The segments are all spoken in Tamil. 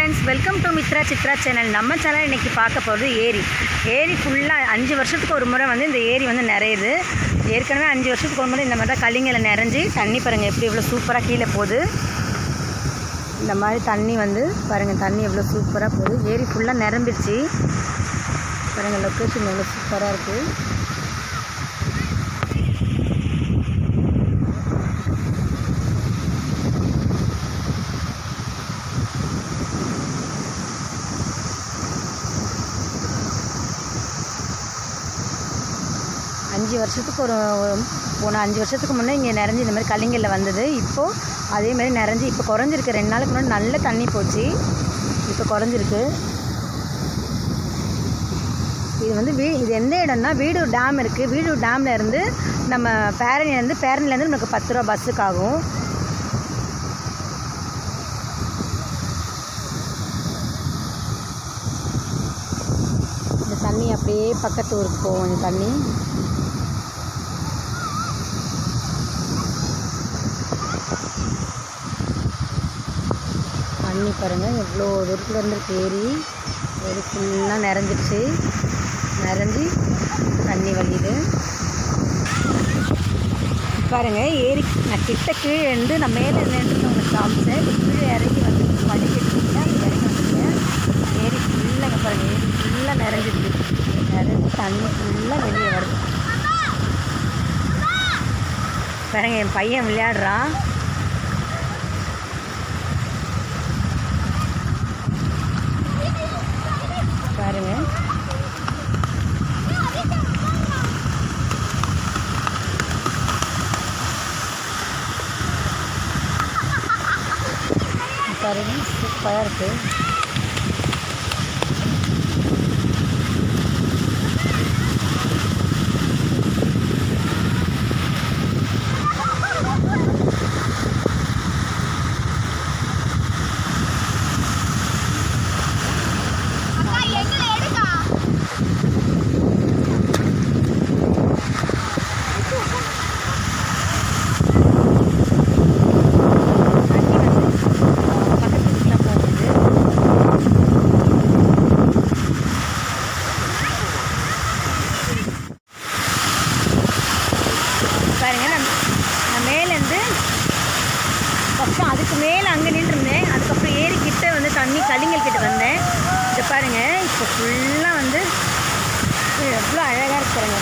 Friends, welcome to Mitra Chitra channel. நம்ம சேனல் இன்றைக்கி பார்க்க போகிறது ஏரி ஃபுல்லாக 5 வருஷத்துக்கு ஒரு முறை வந்து இந்த ஏரி வந்து நிறையுது. ஏற்கனவே 5 வருஷத்துக்கு ஒரு முறை இந்த மாதிரி தான் கல்லிங்களை நிறைஞ்சி தண்ணி பாருங்கள் எப்படி எவ்வளோ சூப்பராக கீழே போகுது. இந்த மாதிரி தண்ணி வந்து பாருங்கள், தண்ணி எவ்வளோ சூப்பராக போகுது. ஏரி ஃபுல்லாக நிரம்பிடுச்சு பாருங்கள். லொக்கேஷன் எவ்வளோ சூப்பராக இருக்குது. 5 வருஷத்துக்கு போன 5 வருஷத்துக்கு முன்னே இங்கே நிறைஞ்சி இந்த மாதிரி கல்லிங்கல்ல வந்தது. இப்போது அதேமாதிரி நிறைஞ்சி இப்போ குறைஞ்சிருக்கு. 2 நாளுக்கு முன்னாடி நல்ல தண்ணி போச்சு, இப்போ குறைஞ்சிருக்கு. இது வந்து இது எந்த இடம்னா வீடூர் டேம் இருக்குது. வீடூர் டேமில் இருந்து நம்ம பேரணிலேருந்து நமக்கு 10 ரூபா பஸ்ஸுக்கு ஆகும். இந்த தண்ணி அப்படியே பக்கத்து ஊருக்கு போகும். இந்த தண்ணி பாருங்கள் எவ்வளோ தூரத்தில் இருந்துருக்கு. ஏரி ஃபுல்லாக நிறைஞ்சிடுச்சு. நிறைஞ்சி தண்ணி வலியுது பாருங்கள். ஏரி நான் கிட்டக்கு இருந்து நான் மேலே நின்று உங்களுக்கு காமிச்சேன். கீழே இறங்கி வந்து படிக்கட்டுங்க இறங்கி வந்துட்டேன். ஏரி ஃபுல்லாக பாருங்கள், ஏரி ஃபுல்லாக நிறைஞ்சிடுச்சு. நிறைஞ்சி தண்ணி ஃபுல்லாக வெளியே வருது பாருங்கள். என் பையன் விளையாடுறான் பாருங்க. பாருங்க சூப்பராக இருக்குது. பாருங்கள், நான் மேலேருந்து ஃபஸ்ட்டு அதுக்கு மேலே அங்கே நின்றுருந்தேன். அதுக்கப்புறம் ஏரிக்கிட்ட வந்து தண்ணி கல்லிங்கல் கிட்ட வந்தேன். இதை பாருங்கள், இப்போ ஃபுல்லாக வந்து எவ்வளோ அழகாக இருக்கிறாங்க.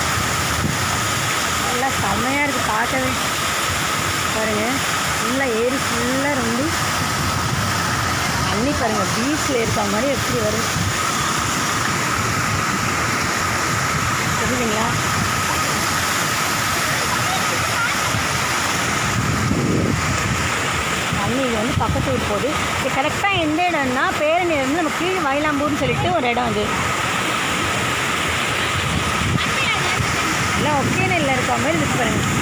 நல்லா செம்மையாக இருக்குது பார்க்கவே. பாருங்கள் ஃபுல்லாக ஏரி ஃபுல்லாக ரொம்ப தண்ணி பாருங்கள். பீச்சில் இருக்க மாதிரி எப்படி வரும் தெரியுதுங்களா? தண்ணி இது வந்து பக்கத்து ஊர் போகுது. இது கரெக்டாக எந்த இடம்னா பேரணியிலேருந்து நம்ம கீழ் வயலாம்பூர்னு சொல்லிட்டு ஒரு இடம். அது எல்லாம் ஒகேனல்ல இருக்க மாதிரி இருக்கு பாருங்கள்.